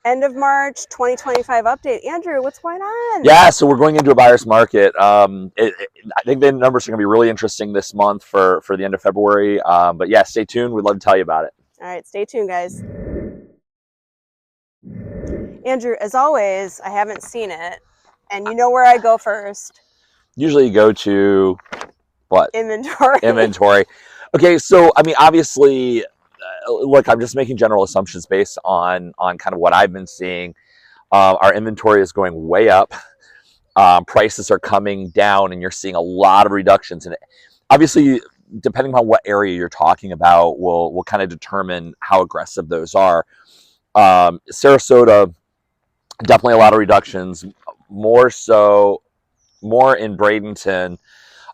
end of March 2025 update. Andrew, what's going on? Yeah, so we're going into a buyer's market. I think the numbers are going to be really interesting this month for the end of February. But yeah, stay tuned. We'd love to tell you about it. All right, stay tuned, guys. Andrew, as always, I haven't seen it, and you know where I go first. Usually you go to what? Inventory. Inventory. Okay, so I mean, obviously, look, I'm just making general assumptions based on kind of what I've been seeing. Our inventory is going way up. Prices are coming down, and you're seeing a lot of reductions. And obviously, depending on what area you're talking about, will kind of determine how aggressive those are. Sarasota, definitely a lot of reductions. More in Bradenton.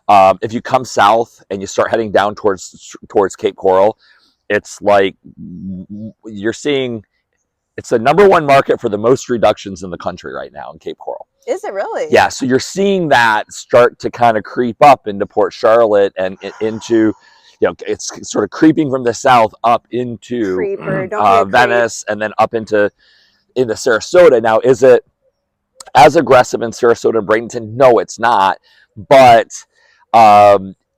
If you come south and you start heading down towards Cape Coral, it's like you're seeing it's the #1 market for the most reductions in the country right now in Cape Coral. Is it really? Yeah, so you're seeing that start to kind of creep up into Port Charlotte and into, it's sort of creeping from the south up into Venice and then up into Sarasota. Now, is it as aggressive in Sarasota and Bradenton? No, it's not. But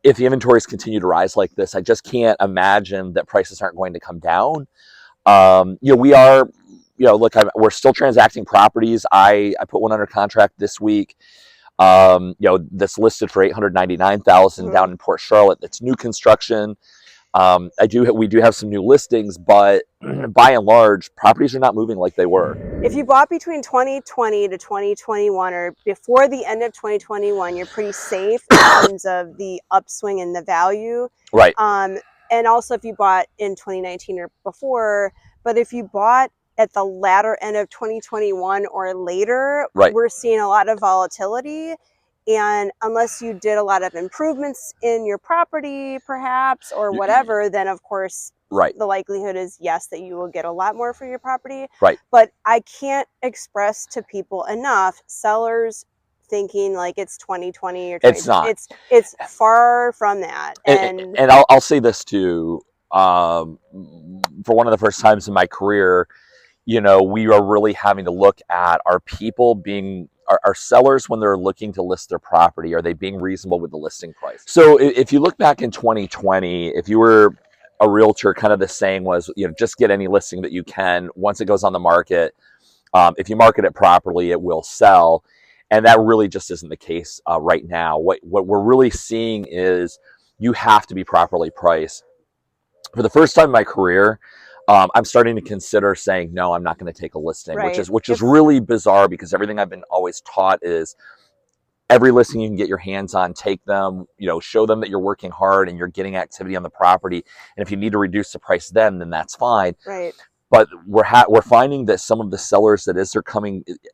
if the inventories continue to rise like this, I just can't imagine that prices aren't going to come down. We are, look, we're still transacting properties. I put one under contract this week, that's listed for $899,000 down in Port Charlotte. That's new construction. We do have some new listings, but by and large, properties are not moving like they were. If you bought between 2020 to 2021 or before the end of 2021, you're pretty safe in terms of the upswing in the value. Right. And also if you bought in 2019 or before, but if you bought at the latter end of 2021 or later, right, we're seeing a lot of volatility. And unless you did a lot of improvements in your property, perhaps, or whatever, then of course, right, the likelihood is yes, that you will get a lot more for your property. Right. But I can't express to people enough, sellers thinking like it's 2020 or 2020. It's not. It's far from that. And I'll say this too. For one of the first times in my career, we are really having to look at our people being our sellers when they're looking to list their property. Are they being reasonable with the listing price? So if you look back in 2020, if you were a realtor, kind of the saying was, just get any listing that you can. Once it goes on the market, if you market it properly, it will sell. And that really just isn't the case right now. What we're really seeing is you have to be properly priced. For the first time in my career, I'm starting to consider saying, no, I'm not going to take a listing, right, which is really bizarre because everything I've been always taught is every listing you can get your hands on, take them, show them that you're working hard and you're getting activity on the property. And if you need to reduce the price then that's fine. Right. But we're finding that some of the sellers that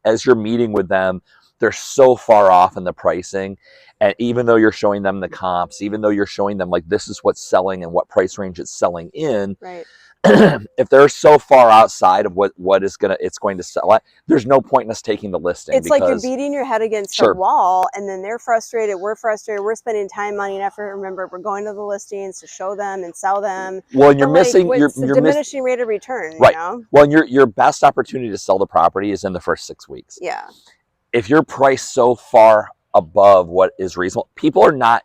as you're meeting with them, they're so far off in the pricing. And even though you're showing them the comps, even though you're showing them like this is what's selling and what price range it's selling in, right, if they're so far outside of what it's going to sell at, there's no point in us taking the listing. It's like you're beating your head against Sure. a wall, and then they're frustrated, we're frustrated, we're spending time, money, and effort. Remember, we're going to the listings to show them and sell them. Well, and you're missing you're diminishing rate of return, right? Well, and your best opportunity to sell the property is in the first 6 weeks. Yeah. If you're priced so far above what is reasonable, people are not.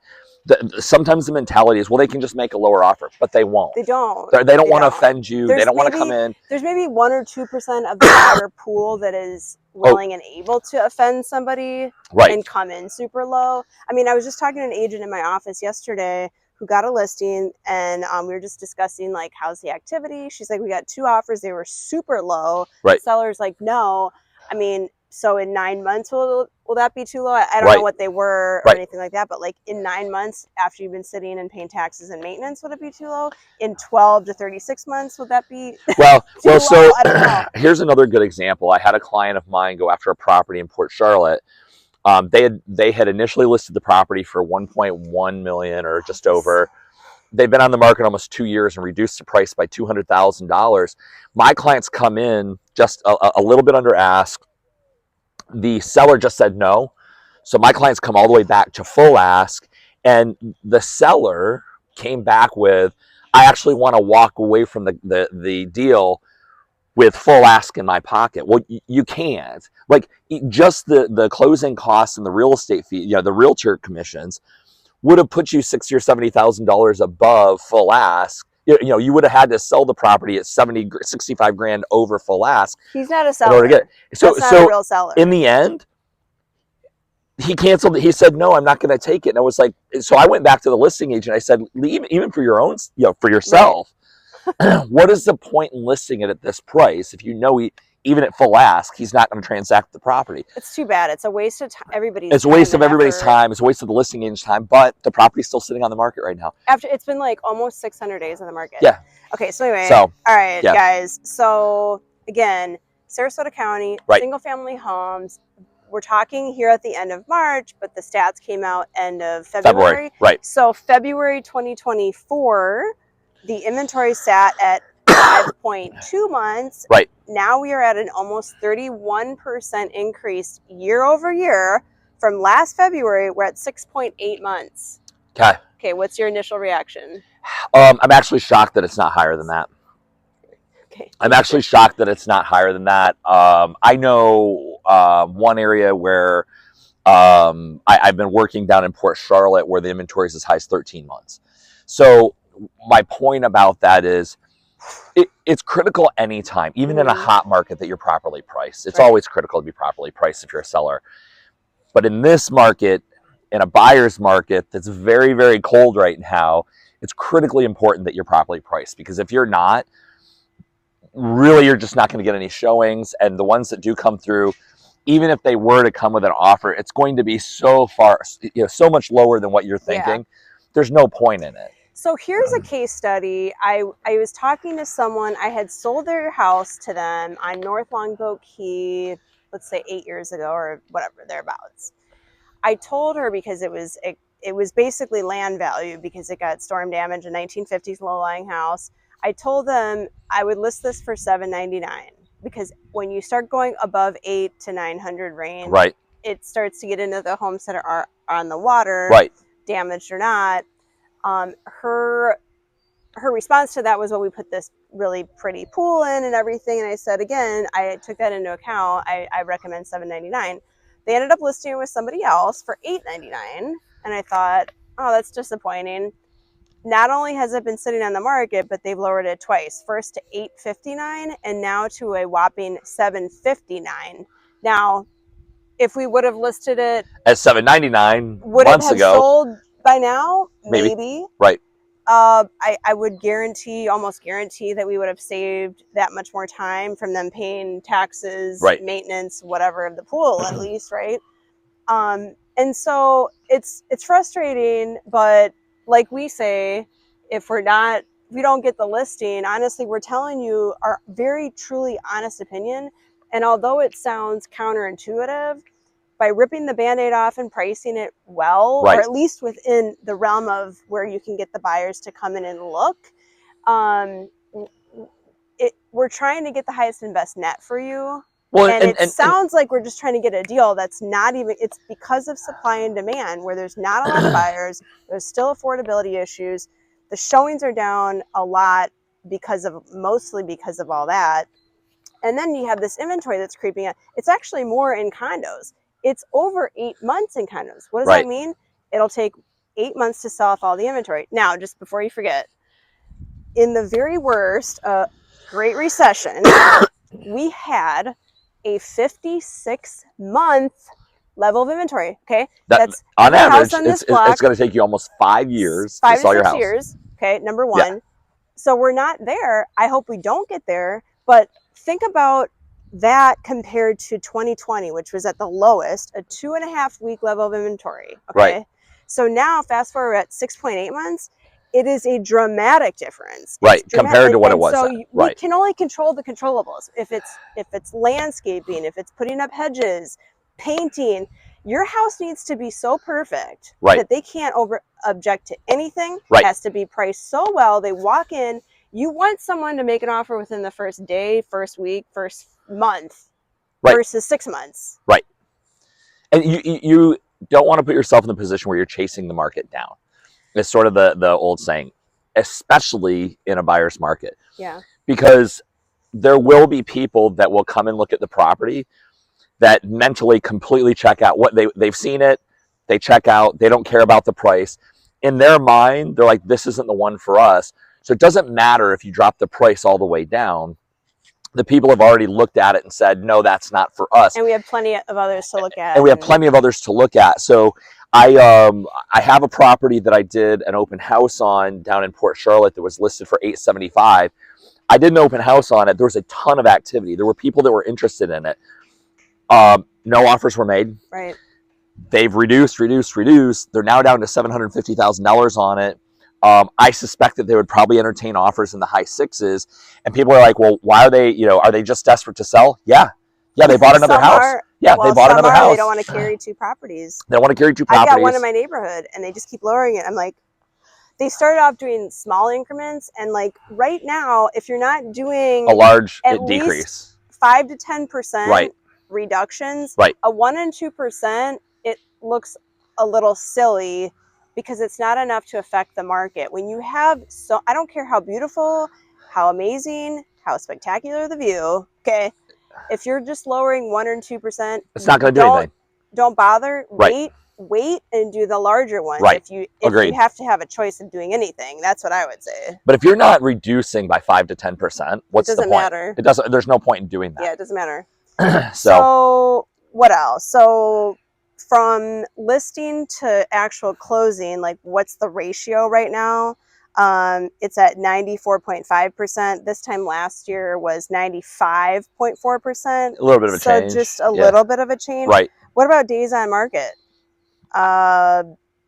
Sometimes the mentality is, well, they can just make a lower offer, but they won't. They don't. They don't want to offend you. They don't want to come in. There's maybe 1 or 2% of the buyer pool that is willing and able to offend somebody, right, and come in super low. I mean, I was just talking to an agent in my office yesterday who got a listing, and we were just discussing like, how's the activity? She's like, we got 2 offers. They were super low. Right. Seller's like, no. I mean, so in 9 months, will that be too low? I don't right, know what they were or anything like that, but like in 9 months after you've been sitting and paying taxes and maintenance, would it be too low? In 12 to 36 months, would that be well? So I don't know. Here's another good example. I had a client of mine go after a property in Port Charlotte. They had initially listed the property for 1.1 million or just over. They've been on the market almost 2 years and reduced the price by $200,000. My clients come in just a little bit under ask. The seller just said no. So my clients come all the way back to full ask, and the seller came back with, I actually want to walk away from the deal with full ask in my pocket. Well, you can't. Like, just the closing costs and the real estate fee, the realtor commissions would have put you $60,000 or $70,000 above full ask. You would have had to sell the property at 65 grand over full ask. He's not a seller. In order to get it. That's not a real seller. In the end, he canceled it. He said, no, I'm not going to take it. And I was like, so I went back to the listing agent. I said, even for your own, for yourself, right. What is the point in listing it at this price if even at full ask, he's not going to transact the property? It's too bad. It's a waste of everybody's time. It's a waste of everybody's time. It's a waste of the listing agent's time, but the property's still sitting on the market right now. After it's been like almost 600 days on the market. Yeah. Okay, so anyway. All right, guys. So again, Sarasota County, single family homes. We're talking here at the end of March, but the stats came out end of February. Right. So February 2024, the inventory sat at 5.2 months. Right. Now we are at an almost 31% increase year over year. From last February, we're at 6.8 months. Okay. Okay, what's your initial reaction? I'm actually shocked that it's not higher than that. Okay. I'm actually shocked that it's not higher than that. I know one area where I've been working down in Port Charlotte where the inventory is as high as 13 months. So my point about that is it's critical anytime, even in a hot market, that you're properly priced. It's always critical to be properly priced if you're a seller. But in this market, in a buyer's market that's very, very cold right now, it's critically important that you're properly priced, because if you're not, really, you're just not going to get any showings. And the ones that do come through, even if they were to come with an offer, it's going to be so much lower than what you're thinking. Yeah. There's no point in it. So here's a case study. I was talking to someone. I had sold their house to them on North Longboat Key, let's say 8 years ago or whatever, thereabouts. I told her, because it was basically land value because it got storm damage, a 1950s low-lying house. I told them I would list this for $799, because when you start going above 800 to 900 range, right, it starts to get into the homes that are on the water, right, damaged or not. Her response to that was, well, we put this really pretty pool in and everything. And I said, again, I took that into account. I recommend $799. They ended up listing it with somebody else for $899. And I thought, oh, that's disappointing. Not only has it been sitting on the market, but they've lowered it twice. First to $859 and now to a whopping $759. Now, if we would have listed it at $799 would months it have ago, sold by now? Maybe. Right. I would almost guarantee that we would have saved that much more time from them paying taxes, right, maintenance, whatever, of the pool, at least, right? And so it's frustrating, but like we say, if we don't get the listing, honestly, we're telling you our very truly honest opinion. And although it sounds counterintuitive, by ripping the Band-Aid off and pricing it well, right, or at least within the realm of where you can get the buyers to come in and look, we're trying to get the highest and best net for you. Well, and it sounds like we're just trying to get a deal that's not even, it's because of supply and demand, where there's not a lot of buyers, there's still affordability issues. The showings are down a lot mostly because of all that. And then you have this inventory that's creeping up. It's actually more in condos. It's over 8 months in condos. What does that mean? It'll take 8 months to sell off all the inventory. Now, just before you forget, in the very worst Great Recession, we had a 56-month level of inventory. Okay, that's on average. It's going to take you almost 5 years to sell your house. 5 to 6 years. Okay, number one. Yeah. So we're not there. I hope we don't get there. But think about that compared to 2020, which was at the lowest, a 2.5 week level of inventory. Okay. Right. So now, fast forward at 6.8 months, it is a dramatic difference. Right, compared to what it was. So we can only control the controllables. If it's landscaping, if it's putting up hedges, painting, your house needs to be so perfect that they can't object to anything. Right. It has to be priced so well. They walk in. You want someone to make an offer within the first day, first week, first month, versus 6 months. Right. And you don't want to put yourself in the position where you're chasing the market down. It's sort of the old saying, especially in a buyer's market. Yeah. Because there will be people that will come and look at the property that mentally completely check out. What they've seen it, they check out, they don't care about the price. In their mind, they're like, this isn't the one for us. So it doesn't matter if you drop the price all the way down. The people have already looked at it and said, no, that's not for us. And we have plenty of others to look at. And we have plenty of others to look at. So I have a property that I did an open house on down in Port Charlotte that was listed for $875. I did an open house on it. There was a ton of activity. There were people that were interested in it. No offers were made. Right. They've reduced. They're now down to $750,000 on it. I suspect that they would probably entertain offers in the high sixes. And people are like, well, why are they, are they just desperate to sell? Yeah, they bought another house. They bought another house. They don't want to carry two properties. They want to carry two properties. I got one in my neighborhood, and they just keep lowering it. I'm like, they started off doing small increments, and like right now, if you're not doing a large decrease, 5 to 10% right. reductions, right. a 1 and 2%, it looks a little silly because it's not enough to affect the market. When you have, so I don't care how beautiful, how amazing, how spectacular the view, okay? If you're just lowering 1 or 2%, it's not going to do anything. Don't bother. Right. Wait and do the larger ones. Right. If you have to have a choice of doing anything, that's what I would say. But if you're not reducing by 5 to 10%, what's the point? It doesn't matter. It doesn't. There's no point in doing that. Yeah, it doesn't matter. So what else? So from listing to actual closing, like what's the ratio right now? It's at 94.5%. This time last year was 95.4%. A little bit of a change. So just a little bit of a change. Right. What about days on market?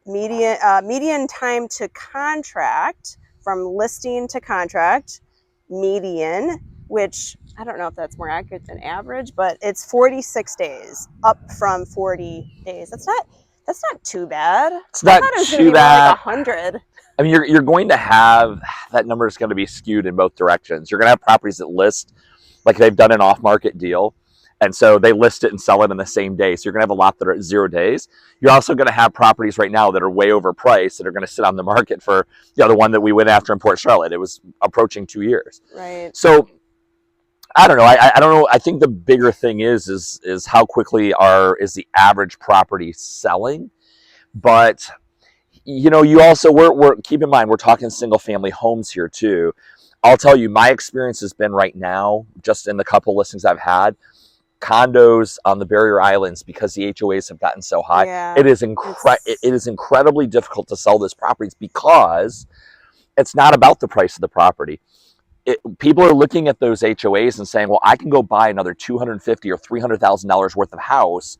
Median time to contract, from listing to contract, median, which I don't know if that's more accurate than average, but it's 46 days, up from 40 days. That's not too bad. It's not too bad. Like 100. I mean, you're going to have, that number is going to be skewed in both directions. You're going to have properties that list like they've done an off-market deal, and so they list it and sell it in the same day. So you're going to have a lot that are at 0 days. You're also going to have properties right now that are way overpriced that are going to sit on the market for, the one that we went after in Port Charlotte. It was approaching 2 years. Right. So I don't know. I don't know. I think the bigger thing is how quickly is the average property selling. But you also, we're keep in mind, we're talking single family homes here too. I'll tell you, my experience has been right now, just in the couple listings I've had, condos on the barrier islands, because the HOAs have gotten so high. Yeah, it is incredibly difficult to sell those properties because it's not about the price of the property. People are looking at those HOAs and saying, well, I can go buy another $250,000 or $300,000 worth of house,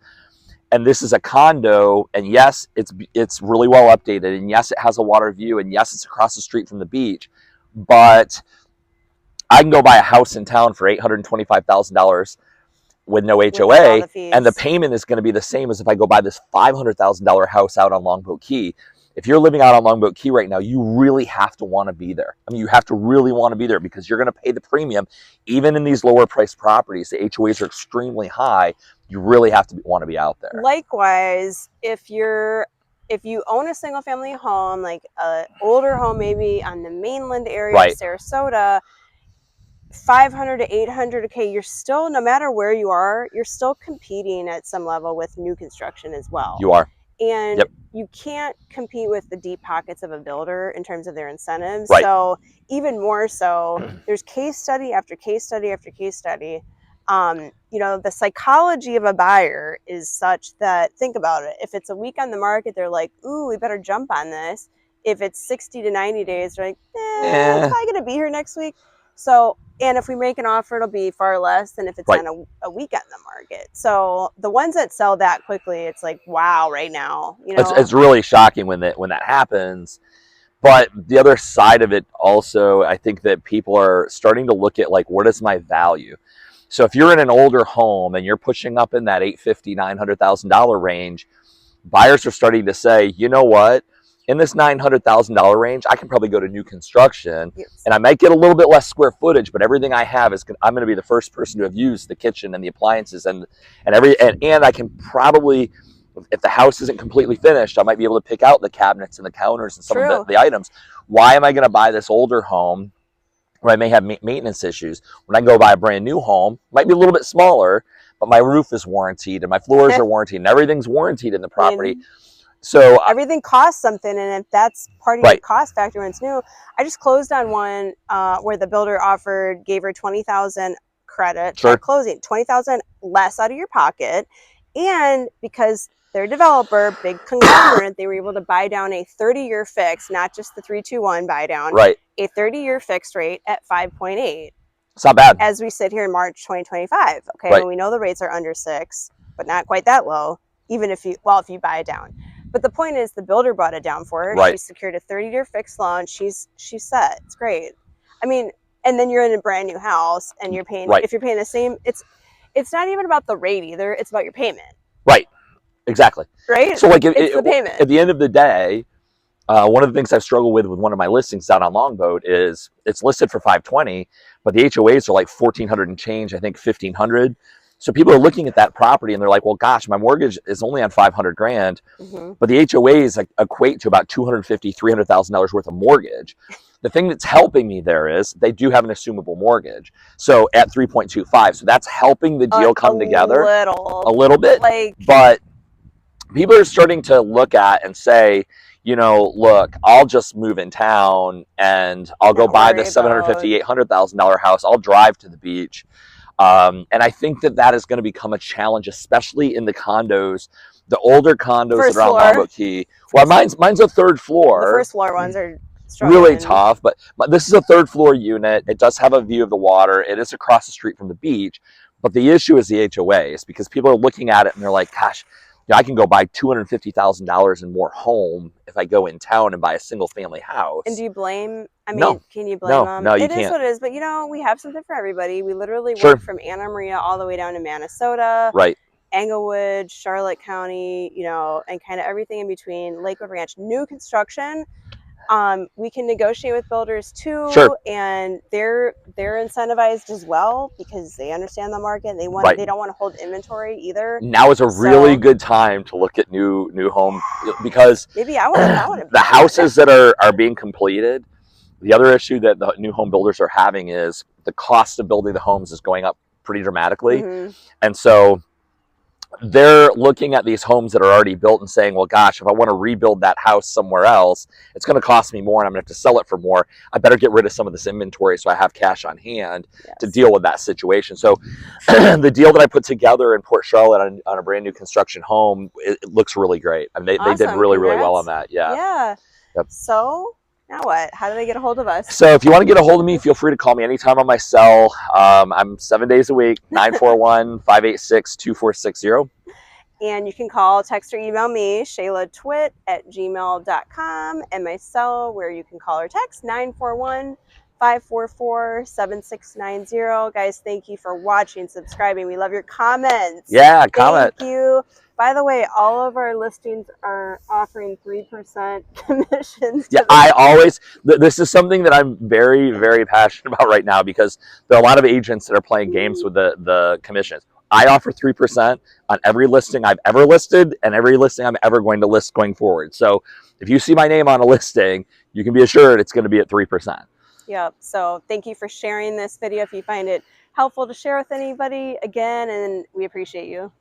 and this is a condo, and yes, it's really well updated, and yes, it has a water view, and yes, it's across the street from the beach, but I can go buy a house in town for $825,000 with no HOA, and the payment is going to be the same as if I go buy this $500,000 house out on Longboat Key. If you're living out on Longboat Key right now, you really have to want to be there. I mean, you have to really want to be there because you're going to pay the premium. Even in these lower priced properties, the HOAs are extremely high. You really have to want to be out there. Likewise, if you own a single family home, like an older home, maybe on the mainland area, right. of Sarasota, 500 to 800, okay, you're still, no matter where you are, you're still competing at some level with new construction as well. You are. And yep. You can't compete with the deep pockets of a builder in terms of their incentives. Right. So even more so, there's case study after case study after case study. The psychology of a buyer is such that, think about it. If it's a week on the market, they're like, ooh, we better jump on this. If it's 60 to 90 days, they're like, I'm probably going to be here next week. So, and if we make an offer, it'll be far less than if it's right. on a week on the market. So the ones that sell that quickly, it's like, wow, right now, It's really shocking when that happens. But the other side of it also, I think that people are starting to look at, like, what is my value? So if you're in an older home and you're pushing up in that $850,000, $900,000 range, buyers are starting to say, you know what? In this $900,000 range, I can probably go to new construction, yes. And I might get a little bit less square footage, but everything I have I'm going to be the first person to have used the kitchen and the appliances and I can probably, if the house isn't completely finished, I might be able to pick out the cabinets and the counters and some of the items. Why am I going to buy this older home where I may have maintenance issues. When I go buy a brand new home, might be a little bit smaller, but my roof is warranted and my floors are warranted and everything's warranted in the property. So everything costs something, and if that's part of your cost factor when it's new. I just closed on one where the builder gave her $20,000 credit at closing, $20,000 less out of your pocket, and because their developer, big conglomerate, they were able to buy down a 30-year fix, not just the 3-2-1 buy down, a 30-year fixed rate at 5.8. It's not bad. As we sit here in March 2025, okay, and we know the rates are under 6, but not quite that low, even if you buy it down. But the point is, the builder brought it down for her. She secured a 30-year fixed loan. She's set. It's great. I mean, and then you're in a brand new house, and you're paying. If you're paying the same, it's not even about the rate either. It's about your payment. Right. Exactly. Right. So like, it's the payment. At the end of the day, one of the things I've struggled with one of my listings out on Longboat is it's listed for $520, but the HOAs are like $1,400 and change. I think $1,500. So people are looking at that property and they're like, well, gosh, my mortgage is only on $500,000, but the HOAs equate to about $250,000, $300,000 worth of mortgage. The thing that's helping me there is they do have an assumable mortgage. So at 3.25, so that's helping the deal come together a little bit. But people are starting to look at and say, you know, look, I'll just move in town and I'll go buy the $750,000, $800,000 house. I'll drive to the beach. And I think that is going to become a challenge, especially in the condos, the older condos that are on Longboat Key. Well, mine's a third floor. The first floor ones are struggling. Really tough, but this is a third floor unit. It does have a view of the water. It is across the street from the beach. But the issue is the HOAs, because people are looking at it and they're like, gosh, you know, I can go buy $250,000 and more home if I go in town and buy a single family house. And do you blame? I mean, can you blame them? No, you can't. It is what it is, but you know, we have something for everybody. We literally Sure. work from Anna Maria all the way down to Minnesota, Right? Englewood, Charlotte County, you know, and kind of everything in between. Lakewood Ranch, new construction. We can negotiate with builders too, Sure. and they're incentivized as well because they understand the market. They want they don't want to hold inventory either. Now is a really good time to look at new home, because maybe I want the houses that are being completed. The other issue that the new home builders are having is the cost of building the homes is going up pretty dramatically, and so they're looking at these homes that are already built and saying, well, gosh, if I want to rebuild that house somewhere else, it's going to cost me more and I'm going to have to sell it for more. I better get rid of some of this inventory so I have cash on hand to deal with that situation. So the deal that I put together in Port Charlotte on a brand new construction home, it looks really great. I mean, they did really well on that. Yeah. Yep. So now what? How do they get a hold of us? So if you want to get a hold of me, feel free to call me anytime on my cell. I'm 7 days a week, 941-586-2460. And you can call, text, or email me, shaylatwit@gmail.com, and my cell, where you can call or text, 941-544-7690. Guys, thank you for watching, subscribing. We love your comments. Yeah, comment. Thank you. By the way, all of our listings are offering 3% commissions. Yeah, I always, this is something that I'm very, very passionate about right now, because there are a lot of agents that are playing games with the commissions. I offer 3% on every listing I've ever listed and every listing I'm ever going to list going forward. So if you see my name on a listing, you can be assured it's going to be at 3%. Yep. So thank you for sharing this video. If you find it helpful to share with anybody, again, and we appreciate you.